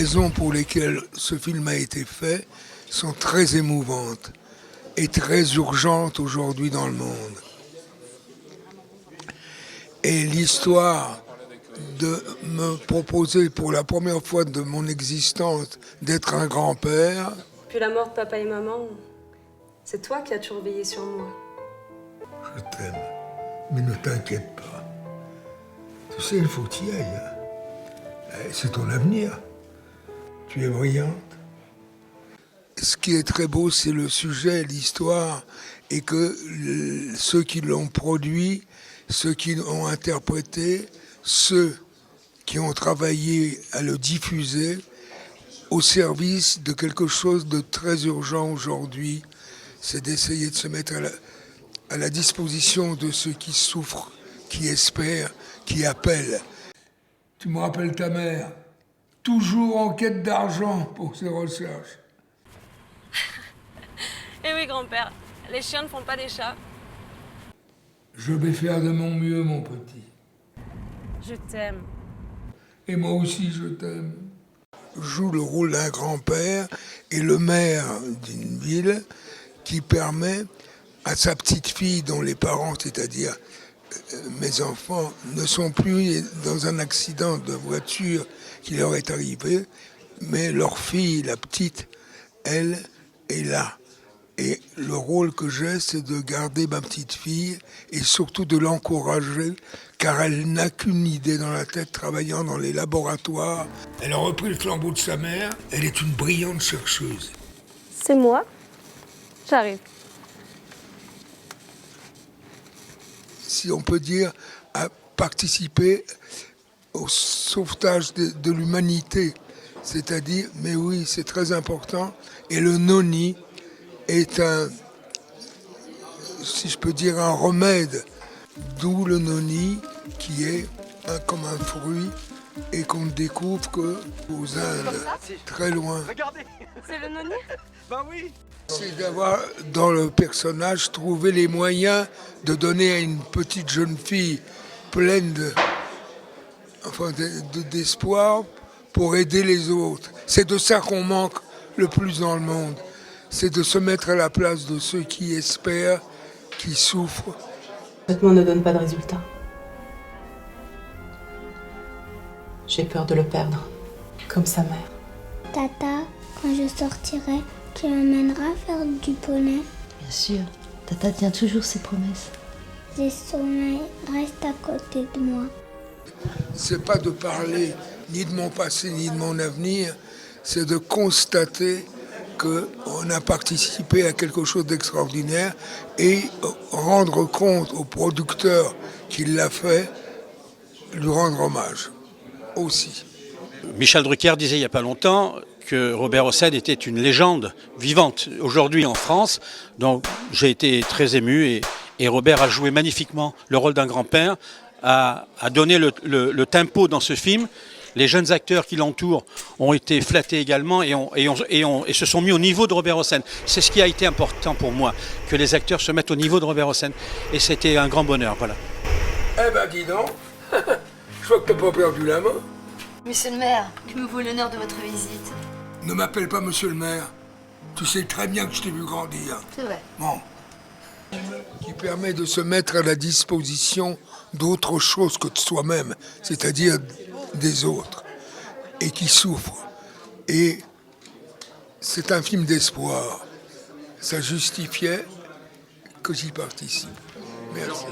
raisons pour lesquelles ce film a été fait sont très émouvantes et très urgentes aujourd'hui dans le monde. Et l'histoire de me proposer pour la première fois de mon existence d'être un grand-père. Puis la mort de papa et maman, c'est toi qui as toujours veillé sur moi. Je t'aime, mais ne t'inquiète pas. Tu sais, il faut que tu y ailles. C'est ton avenir. Tu es brillante. Ce qui est très beau, c'est le sujet, l'histoire, et que ceux qui l'ont produit, ceux qui l'ont interprété, ceux qui ont travaillé à le diffuser au service de quelque chose de très urgent aujourd'hui, c'est d'essayer de se mettre à la disposition de ceux qui souffrent, qui espèrent, qui appellent. Tu me rappelles ta mère, toujours en quête d'argent pour ses recherches. Eh oui, grand-père, les chiens ne font pas des chats. Je vais faire de mon mieux, mon petit. Je t'aime. Et moi aussi, je t'aime. Je joue le rôle d'un grand-père et le maire d'une ville qui permet à sa petite fille, dont les parents, c'est-à-dire mes enfants, ne sont plus dans un accident de voiture qui leur est arrivé, mais leur fille, la petite, elle, est là. Et le rôle que j'ai, c'est de garder ma petite fille et surtout de l'encourager, car elle n'a qu'une idée dans la tête, travaillant dans les laboratoires. Elle a repris le flambeau de sa mère, elle est une brillante chercheuse. C'est moi. J'arrive. Si on peut dire, à participer au sauvetage de l'humanité. C'est-à-dire, mais oui, c'est très important. Et le noni est si je peux dire, un remède. D'où le noni, qui est comme un fruit et qu'on ne découvre qu'aux Indes, très loin. Regardez. C'est le noni? Bah oui. C'est d'avoir, dans le personnage, trouvé les moyens de donner à une petite jeune fille pleine d'espoir pour aider les autres. C'est de ça qu'on manque le plus dans le monde. C'est de se mettre à la place de ceux qui espèrent, qui souffrent. Le traitement ne donne pas de résultat. J'ai peur de le perdre, comme sa mère. Tata, quand je sortirai, tu m'emmèneras faire du poney. Bien sûr, Tata tient toujours ses promesses. Les sommeils restent à côté de moi. C'est pas de parler ni de mon passé ni de mon avenir, c'est de constater qu'on a participé à quelque chose d'extraordinaire et rendre compte au producteur qui l'a fait, lui rendre hommage aussi. Michel Drucker disait il n'y a pas longtemps que Robert Hossein était une légende vivante aujourd'hui en France. Donc j'ai été très ému et Robert a joué magnifiquement le rôle d'un grand-père, a donné le tempo dans ce film. Les jeunes acteurs qui l'entourent ont été flattés également et se sont mis au niveau de Robert Hossein. C'est ce qui a été important pour moi, que les acteurs se mettent au niveau de Robert Hossein. Et c'était un grand bonheur, voilà. Eh ben dis donc, je vois que t'as pas perdu la main. Monsieur le maire, que me vaut l'honneur de votre visite? Ne m'appelle pas monsieur le maire. Tu sais très bien que je t'ai vu grandir. C'est vrai. Bon. Qui permet de se mettre à la disposition d'autre chose que de soi-même, c'est-à-dire des autres, et qui souffrent. Et c'est un film d'espoir. Ça justifiait que j'y participe. Merci.